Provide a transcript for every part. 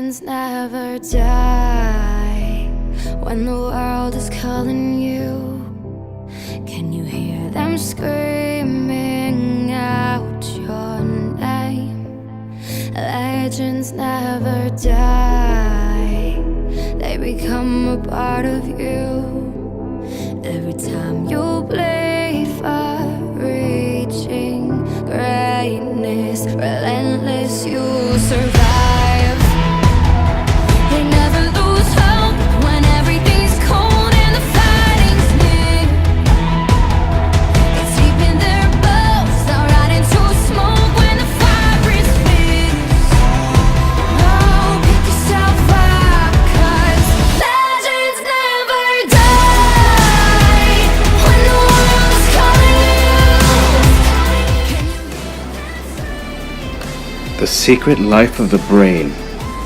Legends never die when the world is calling you. Can you hear them screaming out your name? Legends never die, they become a part of you. Every time you bleed for reaching greatness, relentless, you survive. They never lose hope when everything's cold and the fighting's near. It's deep in their bones, they'll ride into smoke when the fire is fierce. Oh, pick yourself up, 'cause legends never die when the world is calling you. The Secret Life of the Brain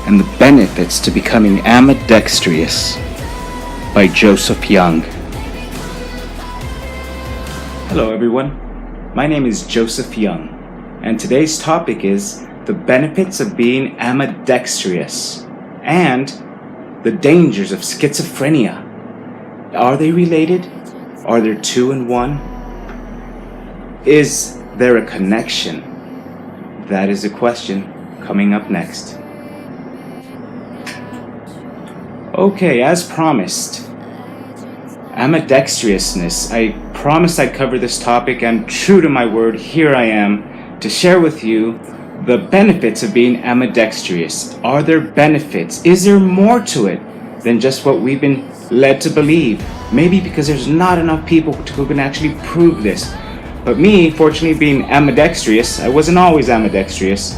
and the Benefits to Becoming Ambidextrous by Joseph Young. Hello everyone, my name is Joseph Young, and today's topic is the benefits of being ambidextrous and the dangers of schizophrenia. Are they related? Are there two in one? Is there a connection? That is a question coming up next. Okay, as promised, ambidextrousness. I promised I'd cover this topic, and true to my word, here I am to share with you the benefits of being ambidextrous. Are there benefits? Is there more to it than just what we've been led to believe? Maybe because there's not enough people who can actually prove this. But me, fortunately, being ambidextrous, I wasn't always ambidextrous.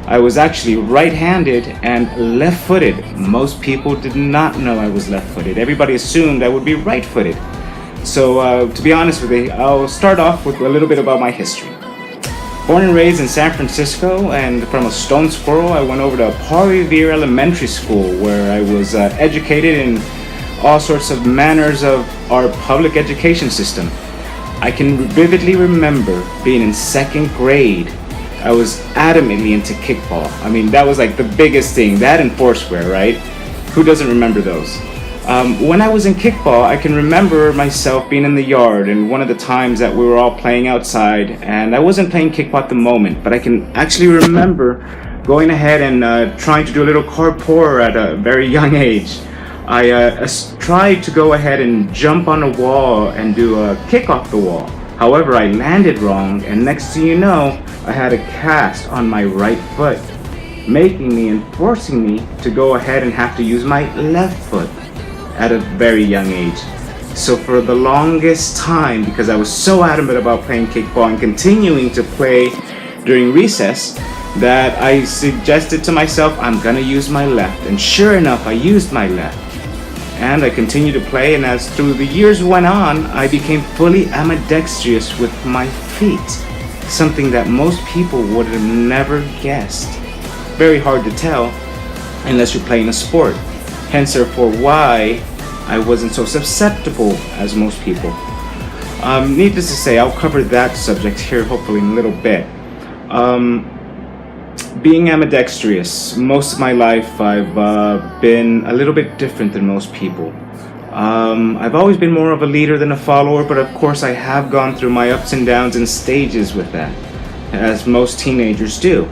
I was actually right-handed and left-footed. Most people did not know I was left-footed. Everybody assumed I would be right-footed. So to be honest with you, I'll start off with a little bit about my history. Born and raised in San Francisco, and from a stone squirrel, I went over to Paul Revere Elementary School, where I was educated in all sorts of manners of our public education system. I can vividly remember being in second grade. I was adamantly into kickball. I mean, that was like the biggest thing. That and Foursquare, right? Who doesn't remember those? When I was in kickball, I can remember myself being in the yard, and one of the times that we were all playing outside, and I wasn't playing kickball at the moment, but I can actually remember going ahead and trying to do a little parkour at a very young age. I tried to go ahead and jump on a wall and do a kick off the wall. However, I landed wrong, and next thing you know, I had a cast on my right foot, making me and forcing me to go ahead and have to use my left foot at a very young age. So for the longest time, because I was so adamant about playing kickball and continuing to play during recess, that I suggested to myself, I'm gonna use my left. And sure enough, I used my left. And I continued to play, and as through the years went on, I became fully ambidextrous with my feet. Something that most people would have never guessed. Very hard to tell unless you're playing a sport. Hence therefore why I wasn't so susceptible as most people. Needless to say, I'll cover that subject here hopefully in a little bit. Being ambidextrous, most of my life I've been a little bit different than most people. I've always been more of a leader than a follower, but of course I have gone through my ups and downs and stages with that, as most teenagers do.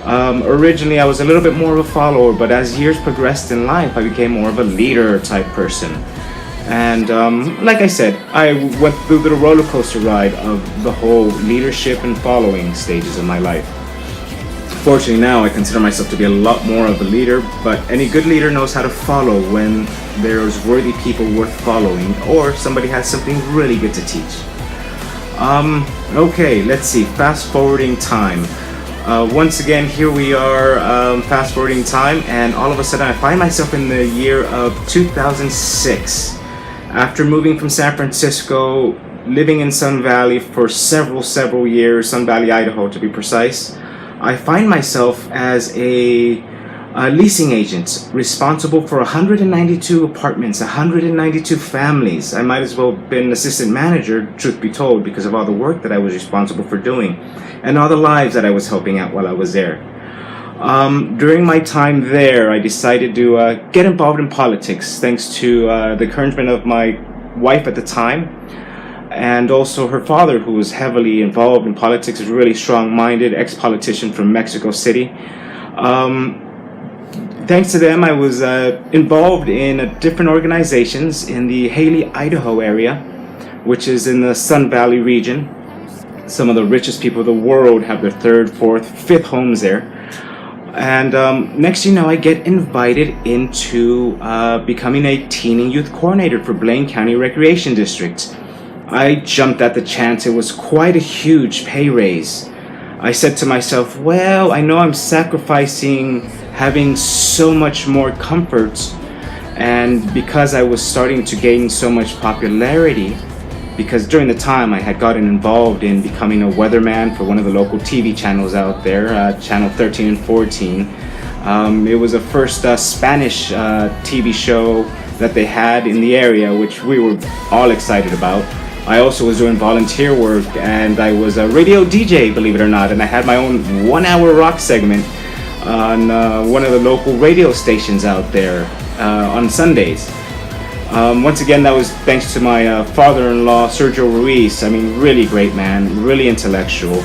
Originally I was a little bit more of a follower, but as years progressed in life, I became more of a leader type person. And like I said, I went through the roller coaster ride of the whole leadership and following stages of my life. Fortunately now I consider myself to be a lot more of a leader, but any good leader knows how to follow when there's worthy people worth following, or somebody has something really good to teach. Okay, let's see, fast forwarding time. Once again, here we are, fast forwarding time, and all of a sudden I find myself in the year of 2006. After moving from San Francisco, living in Sun Valley for several years, Sun Valley, Idaho to be precise, I find myself as a leasing agent responsible for 192 apartments, 192 families. I might as well have been assistant manager, truth be told, because of all the work that I was responsible for doing and all the lives that I was helping out while I was there. During my time there, I decided to get involved in politics thanks to the encouragement of my wife at the time, and also her father, who was heavily involved in politics, is really strong-minded, ex-politician from Mexico City. Thanks to them, I was involved in different organizations in the Haley, Idaho area, which is in the Sun Valley region. Some of the richest people of the world have their third, fourth, fifth homes there. And next, I get invited into becoming a teen and youth coordinator for Blaine County Recreation District. I jumped at the chance. It was quite a huge pay raise. I said to myself, well, I know I'm sacrificing having so much more comfort, and because I was starting to gain so much popularity, because during the time I had gotten involved in becoming a weatherman for one of the local TV channels out there, channel 13 and 14. It was the first Spanish TV show that they had in the area, which we were all excited about. I also was doing volunteer work, and I was a radio DJ, believe it or not, and I had my own 1-hour rock segment on one of the local radio stations out there on Sundays. Once again, that was thanks to my father-in-law, Sergio Ruiz. I mean, really great man, really intellectual.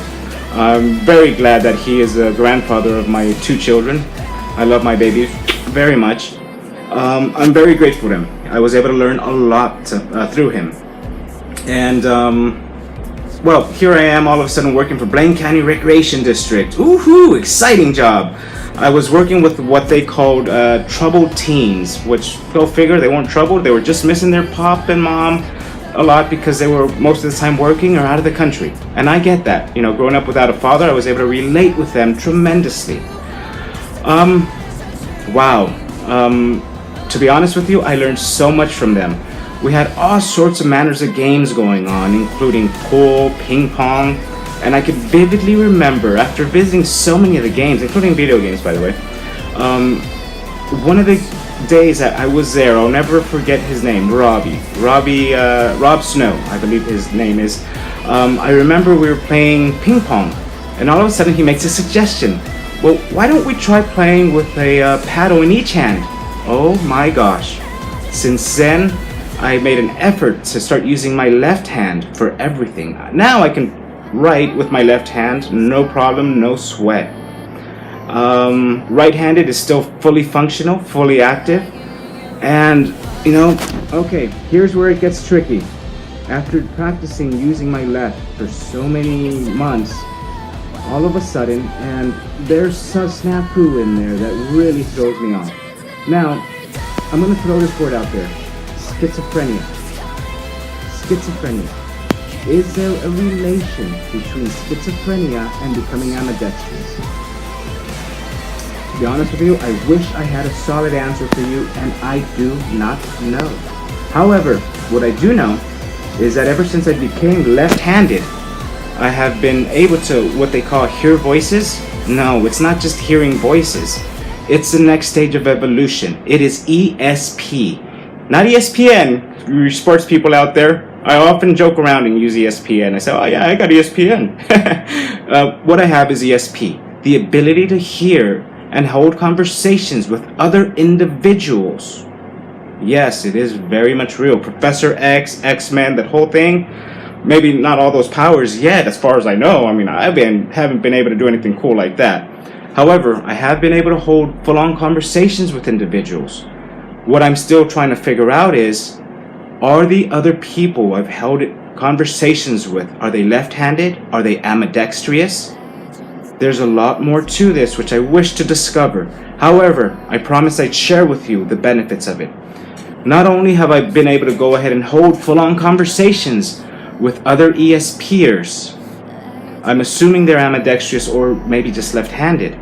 I'm very glad that he is the grandfather of my 2 children. I love my baby very much. I'm very grateful to him. I was able to learn a lot through him. And, well, here I am all of a sudden working for Blaine County Recreation District. Woohoo! Exciting job! I was working with what they called troubled teens, which, go figure, they weren't troubled. They were just missing their pop and mom a lot because they were most of the time working or out of the country. And I get that. Growing up without a father, I was able to relate with them tremendously. Wow. To be honest with you, I learned so much from them. We had all sorts of manners of games going on, including pool, ping pong, and I could vividly remember, after visiting so many of the games, including video games, by the way, one of the days that I was there, I'll never forget his name, Rob Snow, I believe his name is. I remember we were playing ping pong, and all of a sudden he makes a suggestion. Well, why don't we try playing with a paddle in each hand? Oh my gosh. Since then, I made an effort to start using my left hand for everything. Now I can write with my left hand, no problem, no sweat. Right-handed is still fully functional, fully active. And, okay, here's where it gets tricky. After practicing using my left for so many months, all of a sudden, and there's some snafu in there that really throws me off. Now, I'm going to throw this word out there. Schizophrenia. Is there a relation between schizophrenia and becoming ambidextrous? To be honest with you, I wish I had a solid answer for you, and I do not know. However, what I do know is that ever since I became left-handed, I have been able to what they call hear voices. No, it's not just hearing voices. It's the next stage of evolution. It is ESP. Not ESPN, you sports people out there. I often joke around and use ESPN. I say, oh yeah, I got ESPN. What I have is ESP, the ability to hear and hold conversations with other individuals. Yes, it is very much real. Professor X, X-Men, that whole thing. Maybe not all those powers yet, as far as I know. I mean, haven't been able to do anything cool like that. However, I have been able to hold full-on conversations with individuals. What I'm still trying to figure out is, are the other people I've held conversations with, are they left-handed? Are they ambidextrous? There's a lot more to this which I wish to discover. However, I promised I'd share with you the benefits of it. Not only have I been able to go ahead and hold full-on conversations with other ESPers, I'm assuming they're ambidextrous or maybe just left-handed.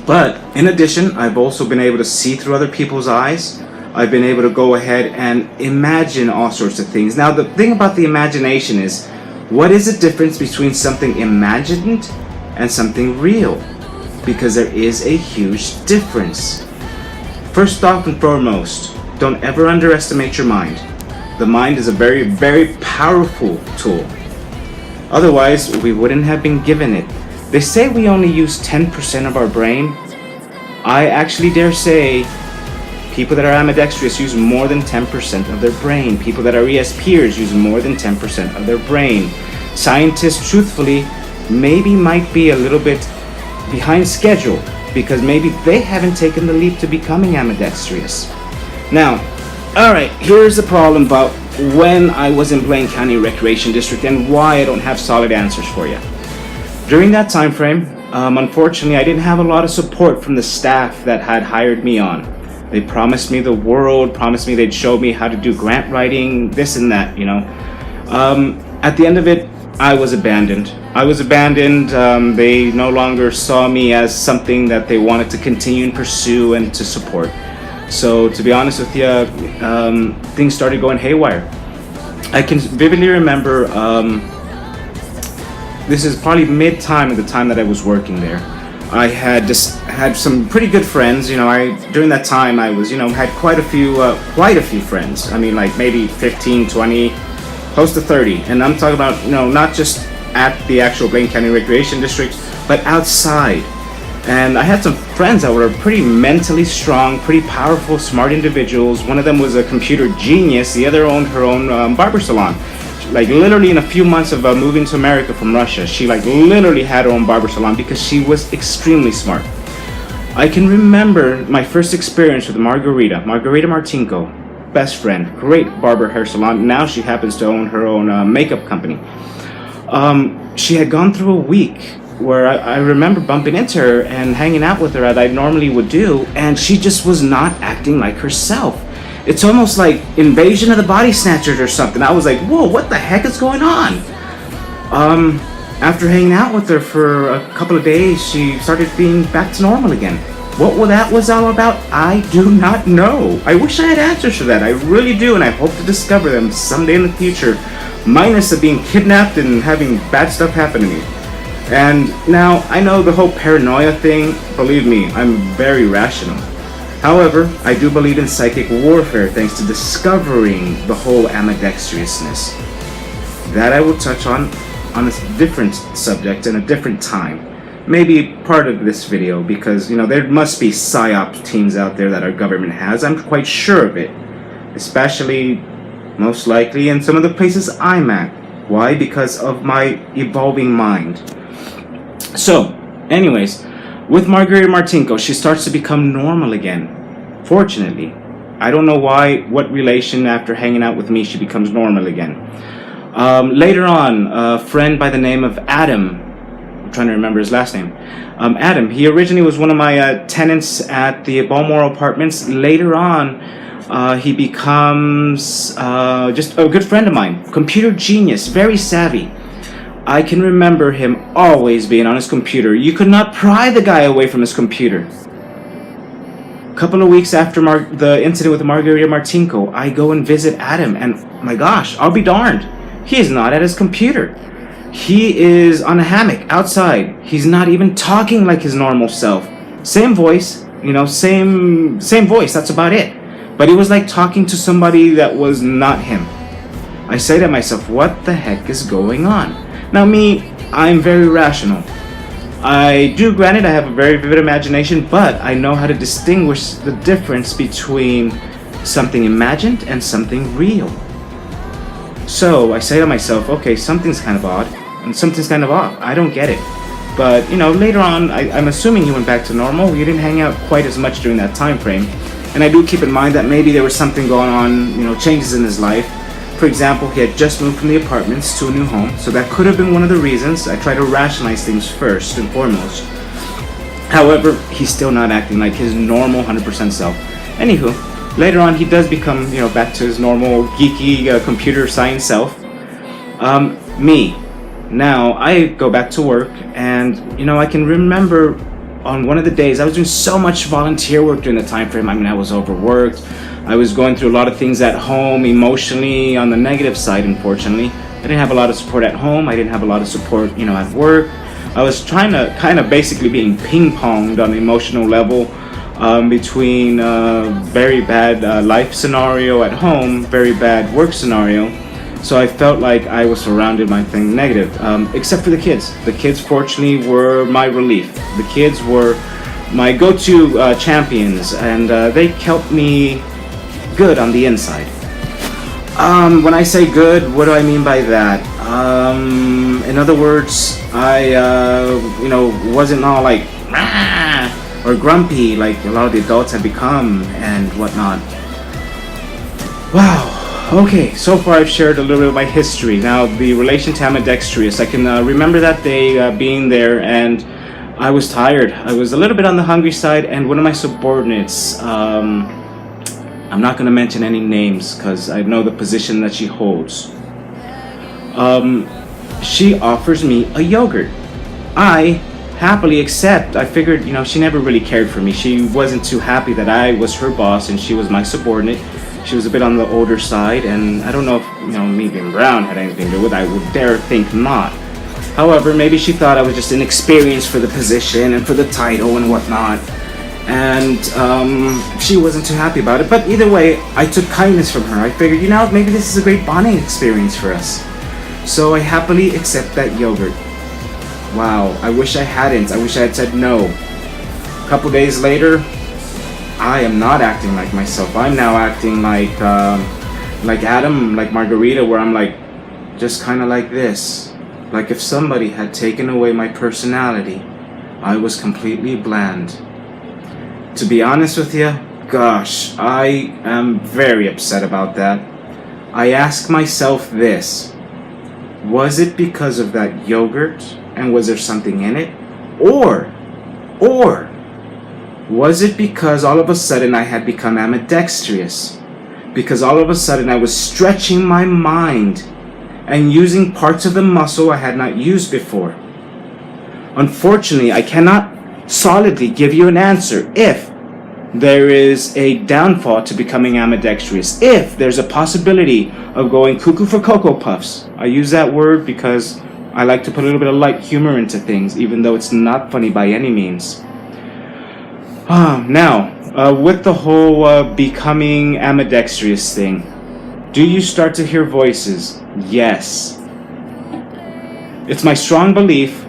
But in addition, I've also been able to see through other people's eyes. I've been able to go ahead and imagine all sorts of things. Now, the thing about the imagination is, what is the difference between something imagined and something real? Because there is a huge difference. First off and foremost, don't ever underestimate your mind. The mind is a very, very powerful tool. Otherwise, we wouldn't have been given it. They say we only use 10% of our brain. I actually dare say people that are ambidextrous use more than 10% of their brain. People that are ESPers use more than 10% of their brain. Scientists, truthfully, maybe might be a little bit behind schedule because maybe they haven't taken the leap to becoming ambidextrous. Now, alright, here's the problem about when I was in Blaine County Recreation District and why I don't have solid answers for you. During that time frame, unfortunately, I didn't have a lot of support from the staff that had hired me on. They promised me the world, promised me they'd show me how to do grant writing, this and that, you know. At the end of it, I was abandoned. They no longer saw me as something that they wanted to continue and pursue and to support. So to be honest with you, things started going haywire. I can vividly remember, this is probably mid-time of the time that I was working there. I had just had some pretty good friends. You know, during that time I was, had quite a few friends. I mean, like maybe 15, 20, close to 30. And I'm talking about, not just at the actual Blaine County Recreation District, but outside. And I had some friends that were pretty mentally strong, pretty powerful, smart individuals. One of them was a computer genius. The other owned her own barber salon. Like literally in a few months of moving to America from Russia, she like literally had her own barber salon because she was extremely smart. I can remember my first experience with Margarita Martinko, best friend, great barber hair salon. Now she happens to own her own makeup company. She had gone through a week where I remember bumping into her and hanging out with her as I normally would do, and she just was not acting like herself. It's almost like Invasion of the Body Snatchers or something. I was like, whoa, what the heck is going on? After hanging out with her for a couple of days, she started being back to normal again. What that was all about, I do not know. I wish I had answers for that. I really do, and I hope to discover them someday in the future, minus of being kidnapped and having bad stuff happen to me. And now, I know the whole paranoia thing, believe me, I'm very rational. However, I do believe in psychic warfare thanks to discovering the whole ambidextrousness. That I will touch on a different subject in a different time. Maybe part of this video because, there must be PSYOP teams out there that our government has. I'm quite sure of it. Especially, most likely, in some of the places I'm at. Why? Because of my evolving mind. So, anyways, with Margarita Martinko, she starts to become normal again. Fortunately. I don't know what relation after hanging out with me she becomes normal again. Later on, a friend by the name of Adam, I'm trying to remember his last name. Adam, he originally was one of my tenants at the Balmoral Apartments. Later on, he becomes just a good friend of mine. Computer genius, very savvy. I can remember him always being on his computer. You could not pry the guy away from his computer. A couple of weeks after the incident with Margarita Martinko, I go and visit Adam, and my gosh, I'll be darned. He is not at his computer. He is on a hammock outside. He's not even talking like his normal self. Same voice, same voice, that's about it. But he was like talking to somebody that was not him. I say to myself, what the heck is going on? Now me, I'm very rational. I do, granted, I have a very vivid imagination, but I know how to distinguish the difference between something imagined and something real. So I say to myself, okay, something's kind of odd, and something's kind of off. I don't get it. But, later on, I'm assuming he went back to normal. We didn't hang out quite as much during that time frame. And I do keep in mind that maybe there was something going on, changes in his life. For example, he had just moved from the apartments to a new home, so that could have been one of the reasons. I try to rationalize things first and foremost. However, he's still not acting like his normal 100% self. Anywho, later on he does become, back to his normal geeky computer science self. Me. Now, I go back to work, and, I can remember on one of the days, I was doing so much volunteer work during the time frame. I mean, I was overworked. I was going through a lot of things at home, emotionally, on the negative side, unfortunately. I didn't have a lot of support at home. I didn't have a lot of support, at work. I was trying to kind of basically being ping-ponged on the emotional level between very bad life scenario at home, very bad work scenario. So I felt like I was surrounded by things negative, except for the kids. The kids, fortunately, were my relief. The kids were my go-to champions, and they kept me good on the inside. When I say good, what do I mean by that? In other words, I, wasn't all like "Rah!" or grumpy like a lot of the adults have become and whatnot. Wow. Okay, so far I've shared a little bit of my history. Now, the relation to ambidextrous, I can remember that day being there, and I was tired. I was a little bit on the hungry side, and one of my subordinates, I'm not going to mention any names because I know the position that she holds. She offers me a yogurt. I happily accept. I figured, she never really cared for me. She wasn't too happy that I was her boss and she was my subordinate. She was a bit on the older side, and I don't know if, me being brown had anything to do with it. I would dare think not. However, maybe she thought I was just inexperienced for the position and for the title and whatnot. And she wasn't too happy about it. But either way, I took kindness from her. I figured, maybe this is a great bonding experience for us. So I happily accept that yogurt. Wow, I wish I hadn't. I wish I had said no. A couple days later, I am not acting like myself. I'm now acting like Adam, like Margarita, where I'm like, just kind of like this. Like if somebody had taken away my personality, I was completely bland. To be honest with you, gosh, I am very upset about that. I ask myself this: was it because of that yogurt, and was there something in it? Or was it because all of a sudden I had become ambidextrous? Because all of a sudden I was stretching my mind and using parts of the muscle I had not used before? Unfortunately, I cannot solidly give you an answer if there is a downfall to becoming ambidextrous, if there's a possibility of going cuckoo for Cocoa Puffs. I use that word because I like to put a little bit of light humor into things, even though it's not funny by any means. Now, with the whole becoming ambidextrous thing, do you start to hear voices? Yes. It's my strong belief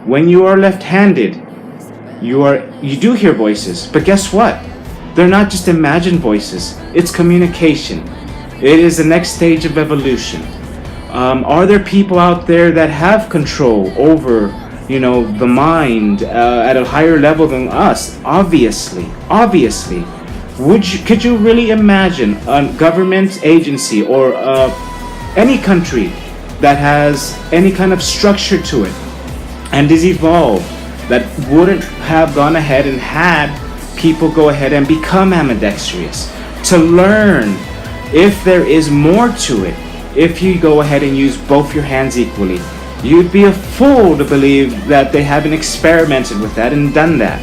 when you are left-handed, you do hear voices, but guess what? They're not just imagined voices. It's communication. It is the next stage of evolution. Are there people out there that have control over, the mind at a higher level than us? Obviously. Could you really imagine a government agency or any country that has any kind of structure to it and is evolved that wouldn't have gone ahead and had people go ahead and become ambidextrous to learn if there is more to it? If you go ahead and use both your hands equally, you'd be a fool to believe that they haven't experimented with that and done that.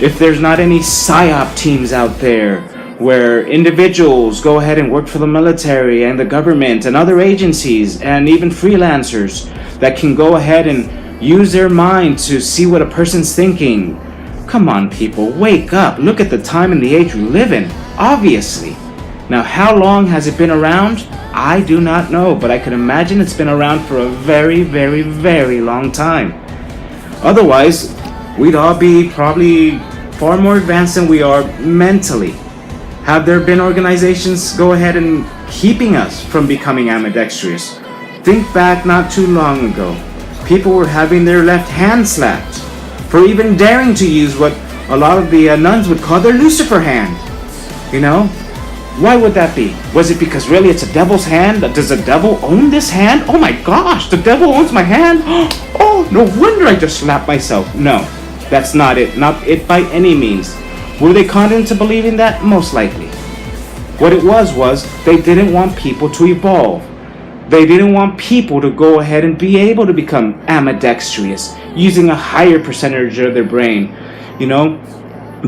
If there's not any PSYOP teams out there where individuals go ahead and work for the military and the government and other agencies and even freelancers that can go ahead and use their mind to see what a person's thinking. Come on, people, wake up. Look at the time and the age we live in, obviously. Now, how long has it been around? I do not know, but I can imagine it's been around for a very, very, very long time. Otherwise, we'd all be probably far more advanced than we are mentally. Have there been organizations go ahead and keeping us from becoming ambidextrous? Think back not too long ago. People were having their left hand slapped for even daring to use what a lot of the nuns would call their Lucifer hand. Why would that be? Was it because really it's a devil's hand? Does the devil own this hand? Oh my gosh, the devil owns my hand? Oh, no wonder I just slapped myself. No, that's not it. Not it by any means. Were they conned into believing that? Most likely. What it was they didn't want people to evolve. They didn't want people to go ahead and be able to become ambidextrous, using a higher percentage of their brain.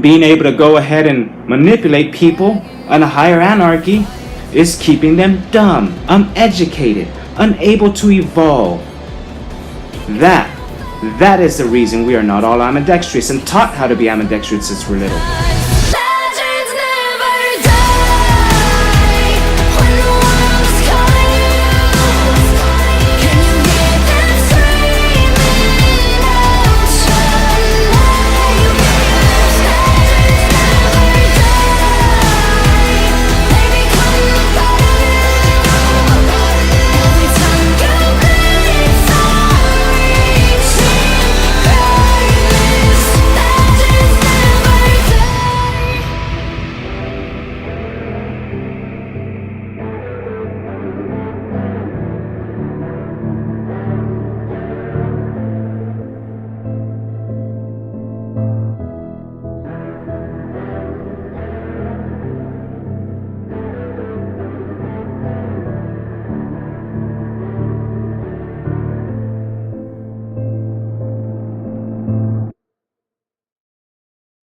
Being able to go ahead and manipulate people on a higher anarchy is keeping them dumb, uneducated, unable to evolve. That is the reason we are not all ambidextrous and taught how to be ambidextrous since we're little.